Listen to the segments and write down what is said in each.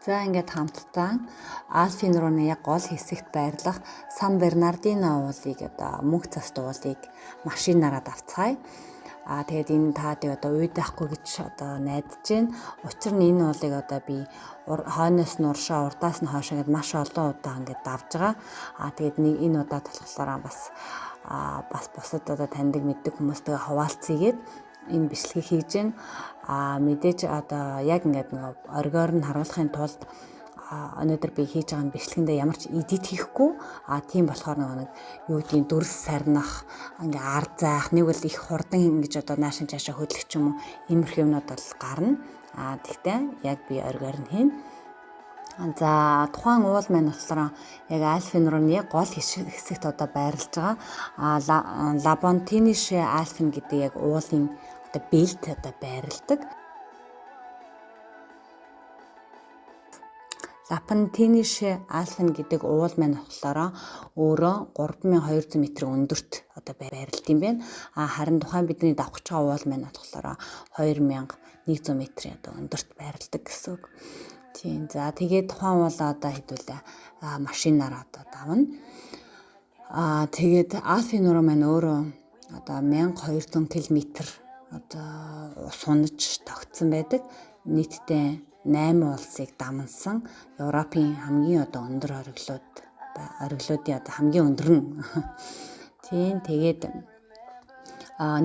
За ингээд хамтдаа Альфын рууны яг гол хэсэгт байрлах Сан Бернардино уулыг одоо мөнх цас уулыг машинаараа давцгаая. Тэгээд энэ таадыг одоо уйдахгүй гэж одоо найдаж байна. Учир нь энэ уулыг одоо би хойноос нь уршаа, урдаас нь хойшоо гэдээ маш олон удаа ингээд давж байгаа. Тэгээд нэг энэ удаа болохоор бас бусад одоо таньдаг мэддэг хүмүүстэйгээ хуваалцъя энэ бичлэгийг хийж байна. Мэдээж одоо яг ингээд нэг оргиор нь харуулахын тулд өнөөдөр би хийж байгаа бичлэгэндээ ямар ч эдит хийхгүй. Тийм болохоор нэг юу гэдгийг дүрс сарнах, ингээ ард заах, нэг үл их хурдан ингэж одоо наашин чаашаа хөдлөх ч юм уу иймэрхүү юмнууд бол гарна. Тэгтээ яг би оргиор нь хийн. За тухайн уул маань болохоор яг Альфын рууны гол хэсэгт одоо байрлаж байгаа. Лабонтинише Альфын гэдэг яг уулын одоо бэлт одоо байрладаг. Лапантинише Альфын гэдэг уул маань болохоор өөрөө 3200 м өндөрт одоо байрлалт юм байна. Харин тухайн бидний давхиж байгаа уул маань болохоор 2100 м одоо өндөрт байрладаг гэсэн үг. Тийм. За тэгээд тухайн уулаа одоо хэдүүлээ машинаар одоо давна. Тэгээд Альфын руу маань өөрөө одоо 1200 км одоо сунаж тогтсон байдаг. Нийтдээ 8 улсыг дамнсан Европын хамгийн одоо өндөр ориглуудын одоо хамгийн өндөр нь. Тийм. Тэгээд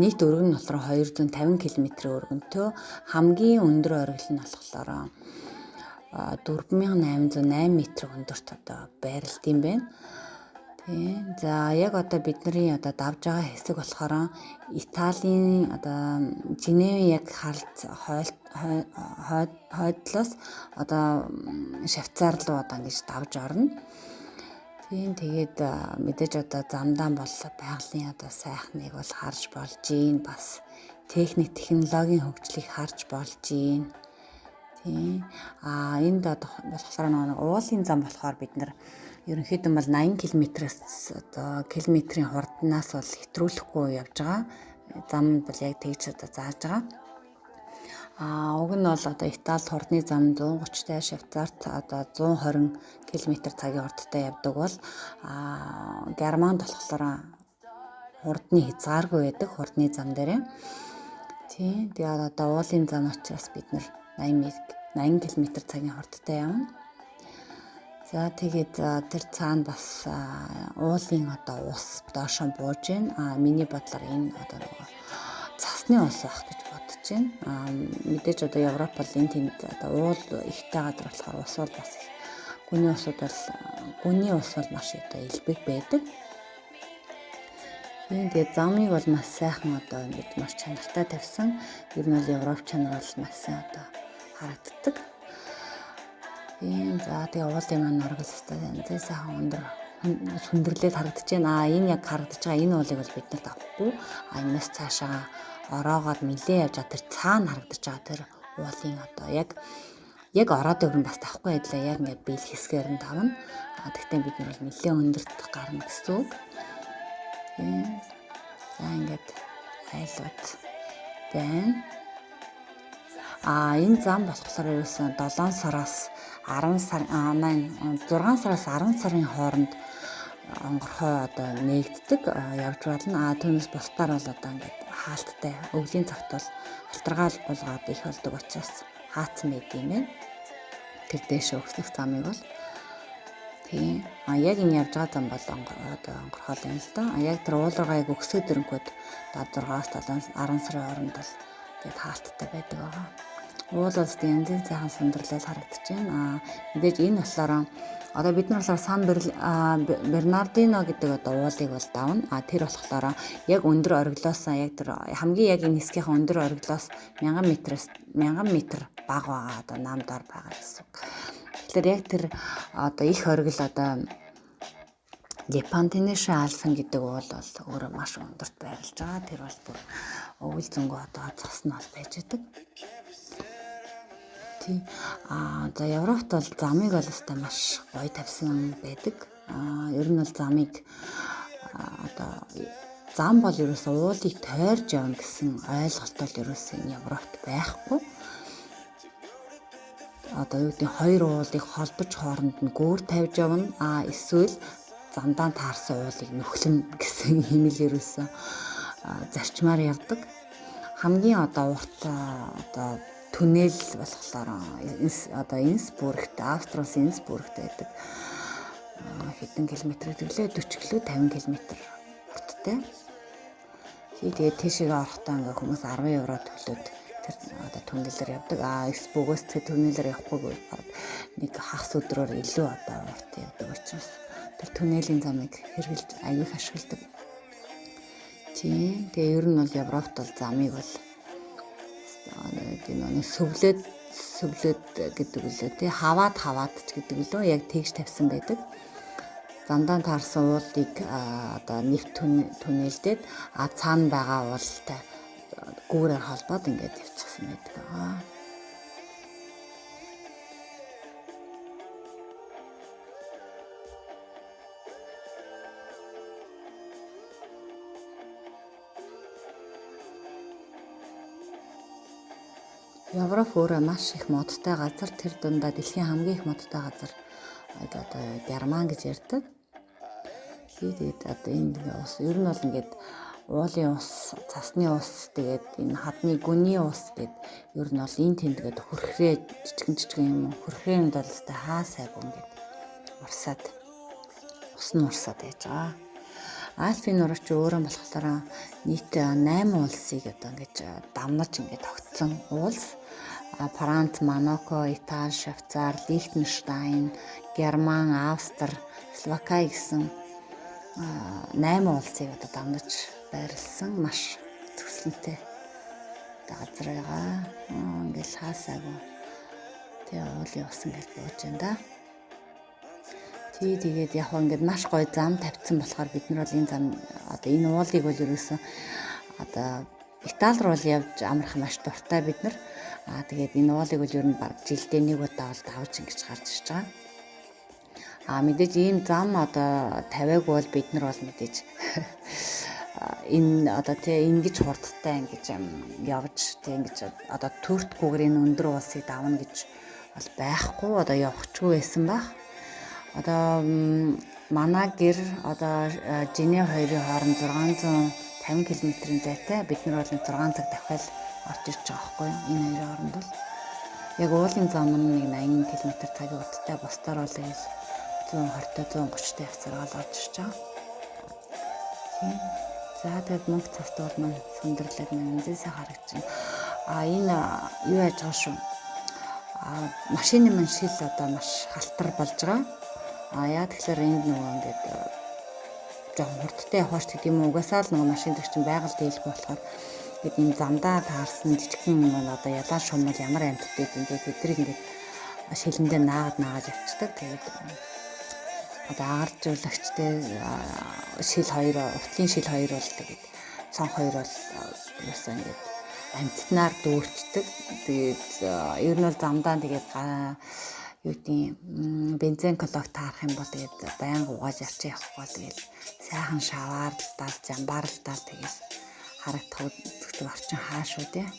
нийт өргөн нь болохоор 250 км өргөнтэй. Хамгийн өндөр оргил нь болохоор 4808 м өндөрт одоо байрлалт юм байна. Тийм. За яг одоо бидний одоо давж байгаа хэсэг болохоор Италийн одоо Женевийн яг хойдлоос одоо Швейцар руу одоо ингэж давж орно. Тийм. Тэгээд мэдээж одоо замдаа бол байгалийн одоо сайхныг бол харж болж гин, бас техник технологийн хөгжлийг харж болж гин. Тийм. Энд болохоор нэг уулын зам болохоор бид нар ерөнхийдөө бол 80 км-с одоо километрийн хурднаас бол хэтрүүлэхгүй явж байгаа. Зам бол яг тэгж одоо зааж байгаа. Уг нь бол одоо Италид хурдны зам 130-тай, Швейцарт одоо 120 км цагийн хурдтай явдаг бол Германд болохоор хурдны хязгааргүй байдаг хурдны зам дээр. Тийм. Тэгээд одоо уулын зам учраас бид нар 80 км цагийн хурдтай явна. За тэгээд тэр цаана бас уулын одоо ус доошоо бууж байна. Миний бодлоор энэ одоо цасны ус байх гэж бодож байна. Мэдээж одоо Европ бол энэ тэнд одоо уул ихтэй газар болохоор ус бол бас гүний ус бол маш одоо элбэг байдаг. Тэгээд замыг бол маш сайхан одоо ингэж маш чанартай тавьсан. Ер нь бол Европ чанар бол маш сайн одоо харагддаг. Тийм. За тэгээ уулын маань оргилстай зэ сайхан өндөр сүндэрлээд харагдаж байна. Энэ яг харагдаж байгаа энэ уулыг бол бид нар давхгүй. Энэс цаашаа ороогоод нилээ явж байгаа тэр цаана харагдаж байгаа тэр уулын одоо яг ороод өгөн бас давхгүй байдлаа яг ингээд биел хэсгээр нь давна. Тэгтээ бид нар бол нилээ өндөрт гарна гэсэн үг. Тийм. За ингээд айлууд байна. Энэ зам болохоор ерөөсөн 7 сараас 10 сар 6 сараас 10 сарын хооронд онгорхой одоо нээгддэг явж болно. Түүнээс бусдаар бол одоо ингээд хаалттай өвлийн цагт бол алтаргаал булгаад их болдог учраас хаацсан байд юм байна. Тэр дэше өгсөх замыг бол тийм. Яг энэ явж байгаа зам бол одоо онгорхой юм л да. Яг тэр уулуугаа яг өксөд дөрөнгөд 6-аас 10 сарын хооронд бол тэгээд хаалттай байдаг байгаа. Уул улс янзын сайхан сүндэрлэл харагдаж байна. Мэдээж энэ болохоор одоо бид нар болохоор Сан Бернардино гэдэг одоо уулыг бол давна. Тэр болохоор яг өндөр ориглоос яг тэр хамгийн яг энэ хэсгийнхаа өндөр ориглоос 1000 м бага байгаа одоо намдаар байгаа гэсэн үг. Тэгэхээр яг тэр одоо их оргил одоо Лапантинише Альфын гэдэг уул бол өөрөө маш өндөрт байрлаж байгаа. Тэр бол бүр өвөл зөнгөө одоо цас нь бол байж байдаг. Тийм. За Европт бол замыг бол өстой маш гоё тавьсан байдаг. Ер нь бол замыг одоо зам бол ерөөсөө уулыг тойрж явна гэсэн ойлголт бол ерөөсөө Европт байхгүй. одоо юу гэдэг хоёр уулыг холбож хооронд нь гүүр тавьж явна. Эсвэл замдаа таарсан уулыг нөхлөн гэсэн хэмээл ерөөсөн зарчмаар явдаг. Хамгийн одоо урт одоо түнэл болохоор одоо Инсбургт, Австри улсын Инсбургт байдаг. Хэдэн километр гэвэл 40 км 50 км урттай. Тэгээд тийшээ орохдоо ингээ хүмүүс 10 евро төлөөд тэр одоо түнэлээр явдаг. Экспогоос тэр түнэлээр явахгүй бол баг нэг хагас өдрөөр илүү одоо урт явдаг учраас тэр түнэлийн замыг хэрэгжилж аяг ашигладаг. Тийм. Тэгээ ер нь бол Европт бол замыг бол энэ сөвлөд гэдэг үлээ тий хаваад ч гэдэг үлээ яг тэгж тавьсан байдаг. Замдаа таарсан уулыг одоо нэвт түнэлдээд цаана байгаа уултай гүүрээр холбоод ингээд явчихсан байдаг. Европ өөрөө маш их модтой газар. Тэр дундаа дэлхийн хамгийн их модтой газар одоо Герман гэж ярьдаг. Тэгээд одоо энэ ус ер нь бол ингээд уулын ус, цасны ус, тэгээд энэ хадны гүний ус гэд ер нь бол энэ тэмдгээд хөрхрээ жижигэн юм хөрхрээнд бол өстэй хаа сайгүй ингээд урсаад ус нь урсаад байж байгаа. Альпийн нурагч өөрөө болохоор нийт 8 улсыг одоо ингэж давнаж ингээд тогтсон уулс. Франц, Монако, Итали, Швейцар, Лихтенштайн, Герман, Австри, Словакия гэсэн 8 улсыг одоо давнаж байрлсан маш зөвслөнтэй газар байгаа. Ингээл хаасаагүй. Тэгээ уулын ус ингээд бууж байна да. Тэгээд яг ингээд маш гоё зам тавьсан болохоор бид нар бол энэ зам одоо энэ уулыг бол ерөөсөн одоо Итали руу явж амрах маш дуртай бид нар. Тэгээд энэ уулыг бол ер нь баг жилдээ нэг удаа бол давж ингэж гарч ирж байгаа. Мэдээж ийм зам одоо тавиагүй бол бид нар бол мэдээж энэ одоо тий ингэж хурдтай ингэж явж тий ингэж одоо төртгүүгээр энэ өндөр уулсыг давна гэж бол байхгүй одоо явахчгүй байсан байх. Одоо манай гэр одоо Женев хоёрын хооронд 650 км-ийн зайтай. Бид нар бол 6 цаг дахиад орж ирж байгаа байхгүй юу? Энэ хоёрын хооронд бол яг уулын зам нь 80 км цагийн урттай босдоор бол 120-130 явцаар орж ирж байгаа. Тийм. За тэгээд мөнгө цаст бол маань сүндэрлээд нэнзээсээ харагдчихна. Энэ юу яаж байгаа шүү? Машины мань шил одоо маш халтар болж байгаа. Яа тэгэхээр энд нөгөө ингээд жоохон хурдтай явах ч гэдэм үү угаасаа л нөгөө машин дээр чинь байгаль дийлэх болохоор ингээд ийм замдаа таарсан жижигхэн одоо ялаа шумал ямар амьтдээ гэдэг тэдрийг ингээд шилэндээ наагаад явцдаг. Тэгээд одоо агаржуулагчтай шил хоёр уртлын шил хоёр бол тэгээд цонх хоёр бол юусан ингээд амьтнаар дүүрчдэг. Тэгээд ер нь бол замдаа тэгээд юу гэдэг бензин колог таарах юм бол тэгээд байнга угааж явчих явахгүй тэгээд сайхан шаваарлал жамбаарлал тэгээд харагдах үзэгдэх орчин хаа шүү дээ.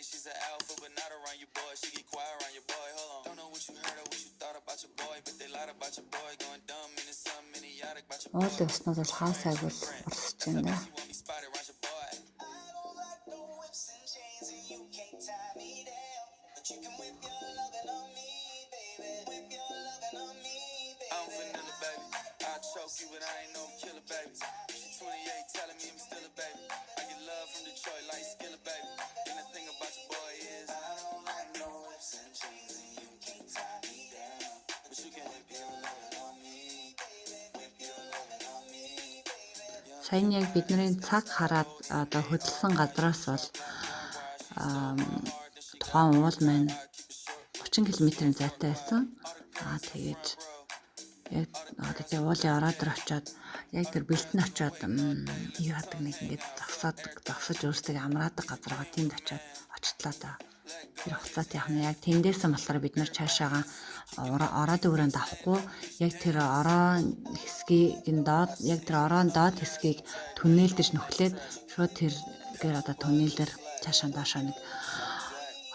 She's an alpha, but not around your boy. She get quiet around your boy. Hold on. Don't know what you heard or what you thought about your boy, but they lied about your boy. Going dumb in the sun, idiotic about your boy. All this not as high as I would understand that. Choke you, but I ain't no killer, baby. She 28, telling me I'm still a baby. I get love from Detroit like Skilla, baby. And the thing about your boy is I don't like no whips and chains, and you can't tie me down. But you can whip your lovin' on me, whip your lovin' on me. Сайн яг бидний цаг хараад одоо хөдөлсөн газраас бол тухайн уул маань 30 км-ийн зайтай байсан. Тэгээд Яг одоо тий уулын ороод ир очиод яг тэр бэлтэн очиод юу яадаг нэг ингээд зогсож өөрсдөө амраадаг газар байгаа тэнд очиод очихлаа да. Тэр хуцаат яах нь яг тэндээсэн болохоор бид нар цаашаага ороод өрөөнд авахгүй яг тэр орон хэсгийн доод яг тэр орон доод хэсгийг түнэлдэж нөхлээд шууд тэр одоо түнэлээр цаашаа доошоо нэг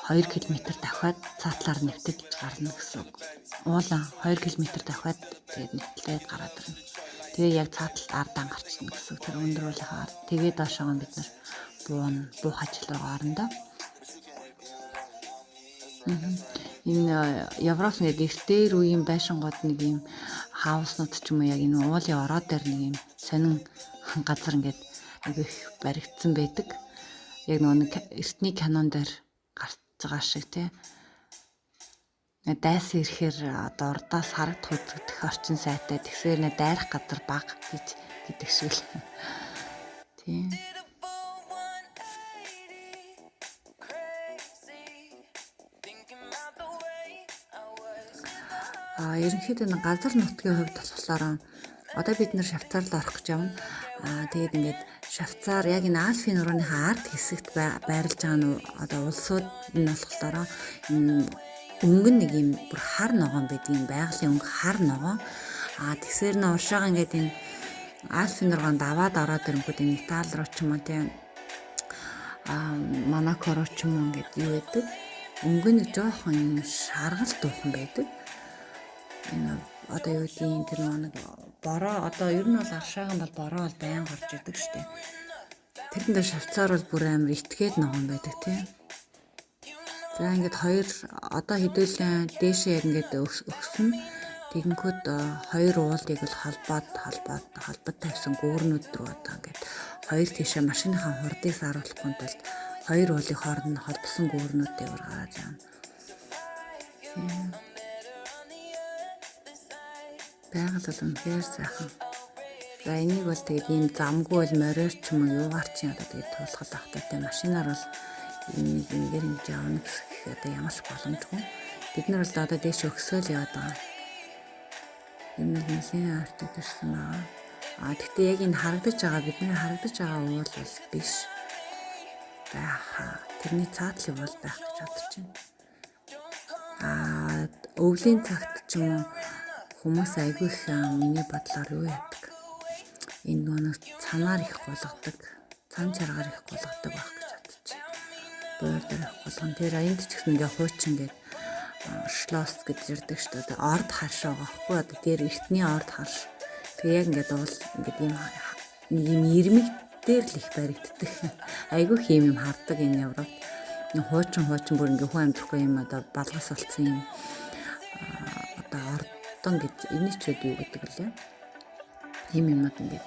2 км давхаад цаатлаар нэвтэж гарна гэсэн үг. Уулан 2 км давхаад тэгээд нэвтлээд гараад ирнэ. Тэгээ яг цааталд ардаа гарчна гэсэн. Тэр өндөр уулынхаа тэгээд доошоо бид нар буух ажил руу орондоо. Энэ Европ нэг эртээр үеийн байшингууд нэг юм хауснууд ч юм уу яг энэ уулын ороо дээр нэг юм сонин газар ингээд их баригдсан байдаг. Яг нэг эртний кинон дээр гарч байгаа шиг тий. Дайсан ирэхээр одоо урдаас харагдах үзэгдэх орчин сайтай тэгсээр нэ дайрах газар баг гэж гэдэг шиг л. Тийм. Ерөнхийдөө нэг газар нутгийн хувьд болохоор одоо бид нэр Швейцарт орох гэж явна. Тэгээд ингээд Швейцар яг энэ Альпийн нурууныхаа ард хэсэгт байрлаж байгаа нь одоо улсууд нь болохоор өнгөн нэг юм бүр хар ногоон байдаг юм байгалийн өнгө хар ногоон. Тэгсээр нь уршаага ингээд энэ Альпийн нуруунд аваад ороод ирэнгүүт энэ Итали руу ч юм уу тийм Монако руу ч юм уу ингээд юу байдаг. Өнгө нэг жоохон юм шаргал дуухан байдаг. Энэ одоо юу гэдгийг тэр нэг бороо одоо ер нь бол аршаагаанд бол бороо бол байн гарч идэг штеп. Тэрэндээ Швейцар бол бүр амар итгээд ногоон байдаг тийм. За ингээд хоёр одоо хэдүүлэн дээшээ яг ингээд өгсөн. Тэгэнгүүт хоёр уулыг бол холбоод тавьсан гүүрнүүд рүү одоо ингээд хоёр тийшээ машиныхаа хурдыг сааруулахгүй тулд хоёр уулын хооронд нь холбосон гүүрнүүдтэй гараад явна. Байгаль бол үнэхээр сайхан. За энийг бол тэгээд ийм замгүй бол мориор ч юм уу юугаар ч одоо тэгээд туулгал авахтай машинаар бол энэгээр ингэж явна гэх одоо ямар ч боломжгүй. Бид нар бол одоо дээш өгсөөл яваад байгаа. Энэ нэлийн арт ирсэн байгаа. Гэхдээ яг энэ харагдаж байгаа бидний харагдаж байгаа уул бол биш. Тэрний цаатлыг бол байх гэж бодож байна. Өвлийн цагт ч юм уу хүмүүс айгүй их миний бодлоор юу яадаг. Энэ нэг цанаар их болгодог, цан чаргаар их болгодог байх гэж бодож байна. Буур дээр их болгон. Тэр энд ч гэсэн ингээ хуучин ингээд шлосс гэж ирдэг шүү дээ. Орд харш байгаа байхгүй одоо дээр эртний орд харш. Тэгээ яг ингээд уул ингээд ийм ирмэг дээр л их баригддаг. Айгүй их юм хардаг энэ Европ. Хуучин бүр ингээ хүн амьдрахгүй юм одоо балгас болцсон юм. Одоо ордон гэж энэ ч үгүй юу гэдэг лээ. Ийм юмуд ингээд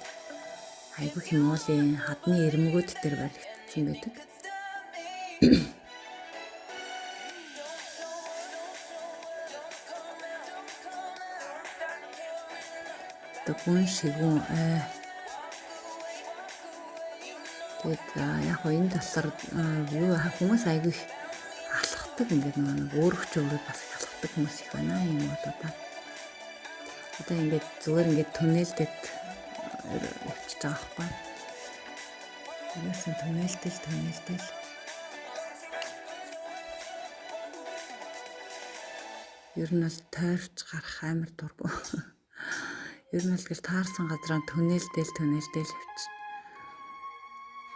айгүй хэм уулын хадны ирмэгүүд дээр баригдсан байдаг. Тэгүн шигүн тэгээд яг энэ талаар юу хүмүүс айгүй их алхдаг ингээд нэг өөрөч өөрөд бас алхдаг хүмүүс их байна юм болоо да. Одоо ингээд зүгээр ингээд түнэлтэд явчихж байгаа байхгүй. Яасан түнэлтэл. Ер нь бол тойрч гарах амар дургу. Ер нь л гэл таарсан газраа түнэлтэл явчихна.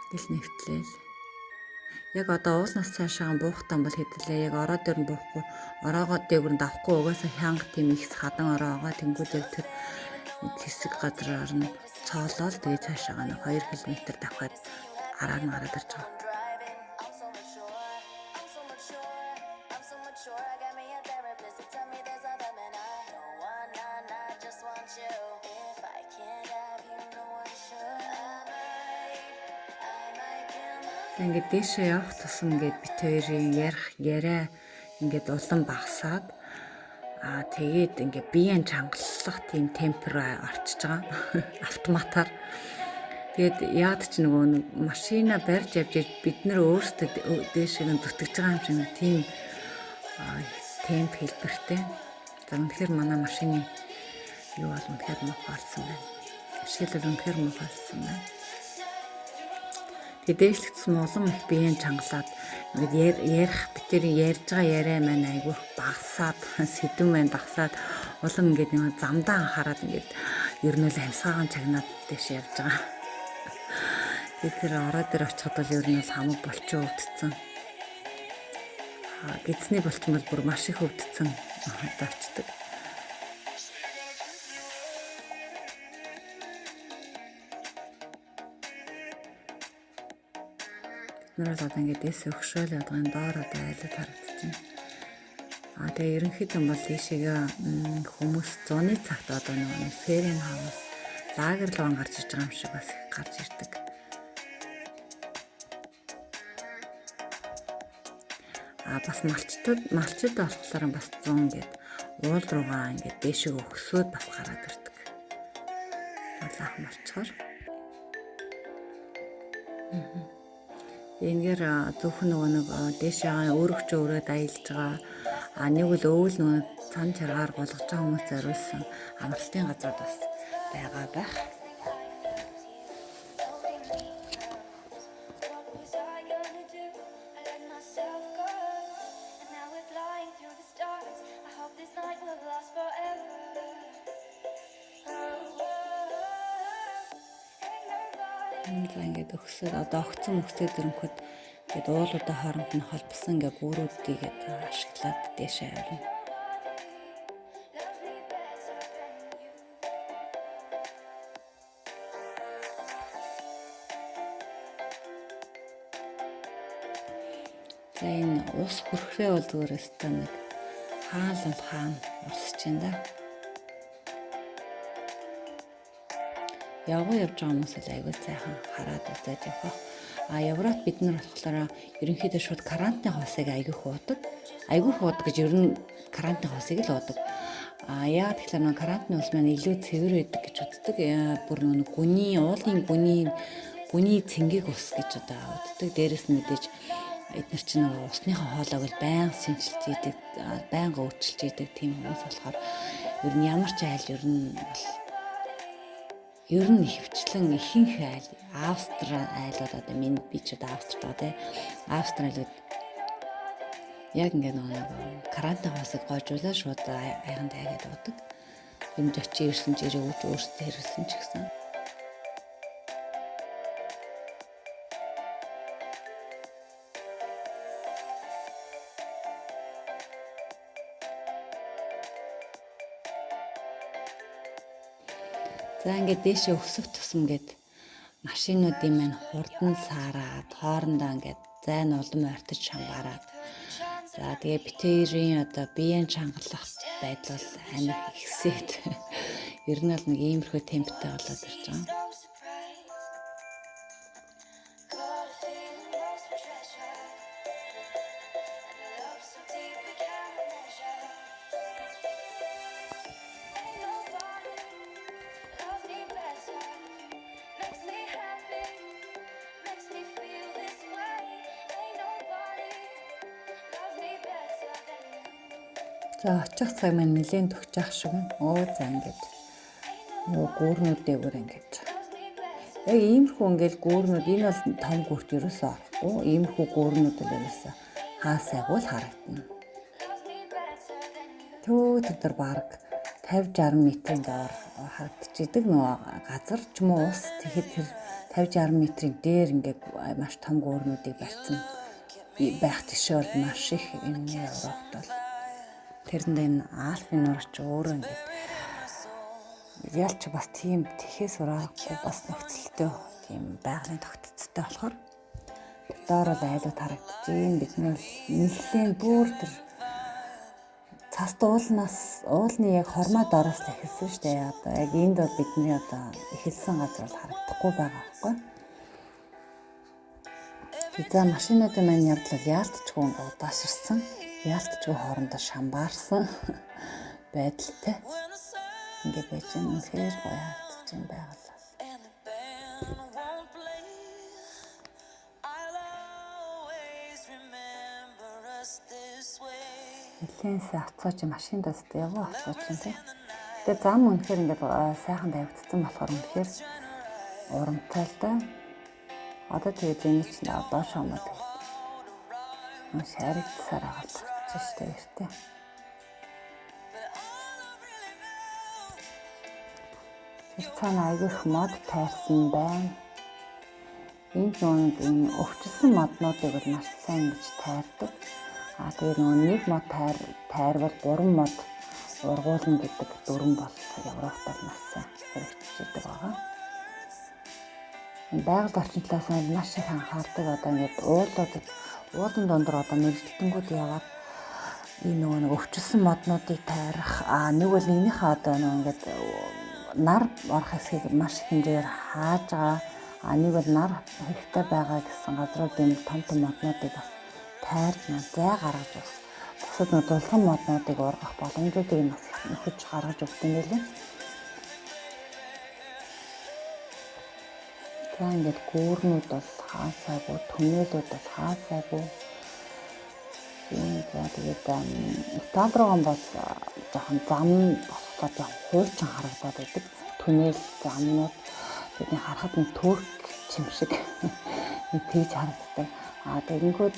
Гэл нэвтлээл. Яг одоо уулнаас цаашаа буухтан бол хэдлээ. Яг ороо дээр нь буухгүй, ороогоо дээгүрэнд авахгүй угаасаа хянга тийм их хадан ороогоо тэнгүүд яг тэр хэсэг газраар нь цоолол тэгээ цаашаа нэг 2 км давхаад араар нь гараад ирж байгаа. Ингээд дэшээ явах тусам ингээд бит хоёрын яриа ингээд улам багасаад тэгээд ингээд биеийн чангалах тийм темпер орчиж байгаа автоматар. Тэгээд яад ч нөгөө машина барьж явж бид нэр өөрсдөө дэшээ нь зүтгэж байгаа юм шиг нэг тийм темп хэлбэртэй. За үнэхээр манай машины юу бол үнэхээр муухайлсан байна. Ашиглал үнэхээр муухайлсан байна. Тэгээ дээшлэгдсэн улам их биеийн чангалаад ингээд ярих битэр ярьж байгаа яриа маань айгүй багасаад сэдвэн маань багасаад улам ингээд нэг замдаа анхаарал ингээд ер нь л амьсгаагаан чагнаад дэш явж байгаа. Тэгээ тэр ороо дээр очиход бол ер нь л хамаг болчоо өвдсөн. Гидсний болчмол бүр маш их өвдсөн очдөг. Бид одоо ингээд дэс өгшөөл ядгын доор одоо айлууд харагдчихна. Тэгээ ерөнхийдөө бол ийшээгээ хүмүүс зуны цагт одоо нэг ферийн хаус лагер руу гарч иж байгаа юм шиг бас гарч ирдэг. Бас малчид болохоор бас 100 гээд уул руугаа ингээд дээшээ өгсөөд бас гараад ирдэг. Улаах малчгаар. Энэгээр зөвхөн нэг дээшээ өөрөгч өрөөд аялж байгаа. Нэг л өвөл нөгөө цан чаргаар болгож байгаа хүмүүс зориулсан амралтын газрууд бас байгаа байх. Ингээд өгсөд одоо огцон мөстэй дөрөнхөд тэгээд уулуудаа хооронд нь холбосон ингээ гүүрүүдийг ашиглаад дэшээ авна. За энэ ус хүрхрээ бол зүгээр өстой нэг хаана урсж байна да. Явган явж байгаа хүмүүс л айгүй сайхан хараад үзээд явах. Европт бид нар болохоор ерөнхийдөө шууд карантины хоосыг айгүй хуудаг. Айгүй хуудаг гэж ер нь карантины хоосыг л уудаг. Яагаад гэвэл нэг карантины ус маань илүү цэвэр байдаг гэж үздэг. Бүр нэг уулын гүний цэнгийг ус гэж одоо үздэг. Дээрээс нь мэдээж эдгээр чинь нэг усныхаа хоолойг л байнга шинжилж идэг, байнга өөрчилж идэг тийм хүмүүс болохоор ер нь ямар ч айл ер нь хөвчлэн ихэнх айл Австрали айлууд одоо би ч одоо Австрид байгаа тийм Австралиуд яг ингээд нэг карантин хоосыг гоожуулаад шууд айхан тайгаад удаг. Юмд очиж ирсэн ч ирээгүй өөрсдөө хэрэлсэн ч гэсэн. За ингээд дээшээ өсөх тусам гээд машинуудын маань хурдан саараад хоорондоо ингээд зайн улам ойртож шамбараад. За тэгээ битэрийн одоо биеийн чангалах байдал амир ихсээд ер нь л нэг иймэрхүү темптэй болоод ирж байгаа. За очих цаг маань нэлээд төгсөж шиг юм. За ингээд гүүрнүүд дээгүүр ингээд. Яг иймэрхүү ингээд гүүрнүүд энэ бол том гүүрт ерөөсөө орохгүй. Иймэрхүү гүүрнүүд л ерөөсөө хаасайгүй л харагдана. Төр баг 50-60 метрийн доор харагдчихэдэг нөгөө газар ч юм уу ус. Тэгэхэд тэр 50-60 метрийн дээр ингээд маш том гүүрнүүдийг барьсан байх тишээ бол маш их юм Европт бол. Тэрэнд энэ Альпийн нурч өөрөө ингээд ялч бас тийм тэхээс ураагүй бас нөхцөлтэй тийм байгалийн тогтцтой болохоор доор бол айлууд харагдчихээн. Бидний нэлээд бүр тэр цаст уулны яг хормоо доороос л эхэлсэн шүү дээ. Одоо яг энд бол бидний одоо эхэлсэн газар бол харагдахгүй байгаа байхгүй. За машинуудын маань явдлал яалтчгүй ингээд удааширсан. Яалтчгүй хоорондоо шамбаарсан байдалтай. Ингээд байж юм үнэхээр гоё харагдаж юм байгалаа. Нэлээд хацаач машинд бас яваа хацаач юм тий. Тэгээ зам үнэхээр ингээд сайхан тавигдсан болохоор үнэхээр урамтай л да. Одоо тэгээ зэний чинь доош хамаад шаригдсаар агаад гарч штэ эртээ. Тэр цаана айгүйх мод тайрсан байна. Энд нэг энэ өвчлсөн моднуудыг бол маш сайн гэж тайрдаг. Тэгээ нөгөө нэг мод тайрвал 3 мод ургуулна гэдэг дүрэн бол Европт маш сайн хэрэгжиждэг байгаа. Байгаль орчин талаас нь маш их анхаардаг. Одоо ингээд уулын дундор одоо мэрэгчлэнгүүд яваад энэ нөгөө өвчлсөн моднуудыг тайрах. Нэг бол энийхээ одоо нөгөө ингээд нар орох хэсгийг маш их хэмжээгээр хааж байгаа. Нэг бол нар хэрэгтэй байгаа гэсэн газрууд юм том моднуудыг бас тайрж зай гаргаж бас бусад нэг зулхан моднуудыг ургах боломжуудыг нь бас нөхөж гаргаж өгдөг юм байлээ. За ингээд гүүрнүүд бол хаасаагүй, түнэлүүд бол хаасаагүй. За тэгээд Итали руугаа бол жоохон зам болохоор жоохон хуучин харагдаад байдаг. Түнэл замнууд бидний харахад нэг турк чим шиг тэгж харагддаг. Тэгэнгүүт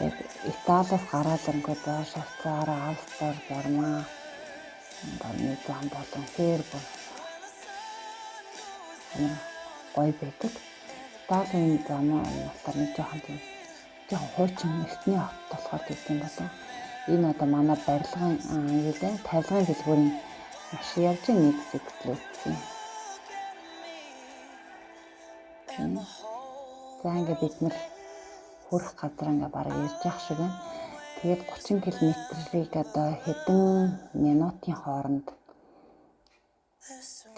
яг Италиас гараад ирэнгүүт за Швейцар, Австри, Герман энэ зам болон хэр бол гоё байдаг. Италийн зам нь болохоор нэг жоохон хуучин эртний хот болохоор гэдэг юм болов. Энэ одоо манай барилгын тавилгын дэлгүүрийн маш явж нэг зэглүүлсэн. За ингээд бид нар хүрэх газар ингээд бараг ирж явах шиг байна. Тэгээд 30 км-ийг одоо хэдэн минутын хооронд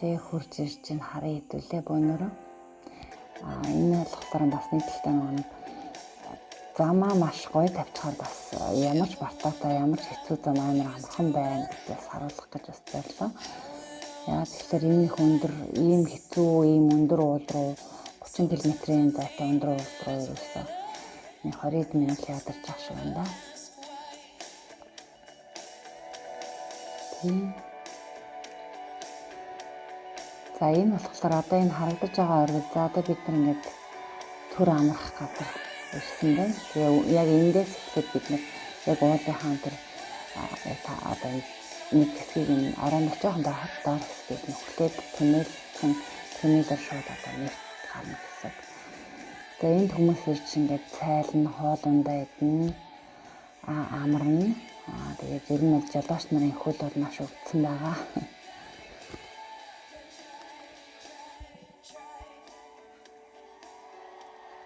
хурж ирж чинь харъя хэдүүлээ бөөнөрөө. Энэ болохоор бас нэг талтай нэг замаа маш гоё тавьчихаар бас ямар ч бартаатай ямар ч хэцүү зам амар амархан байна гэдэгс харуулах гэж бас зорилоо. Яа тэгэхээр энэ их өндөр ийм хэцүү ийм өндөр уул руу 30 км-ийн зайтай өндөр уул руу ерөөсөө 20 минут ядарч ах шиг байна да. За энэ болохоор одоо энэ харагдаж байгаа оргил за одоо бид нар ингээд төр амрах газар ирсэн байна. Тэгээ яг эндээс эхлээд бид нар яг уулынхаа тэр одоо нэг хэсгийг нь орооноос жоохон доор хэсгийг нөхлээд түнэлээр шууд одоо нэг гарна гэсэн. Тэгээ энд хүмүүс ирж ингээд цайлна, хоолундаа идэнэ, амарна. Тэгээд ер нь жолооч нарын хөл бол маш өвдсөн байгаа.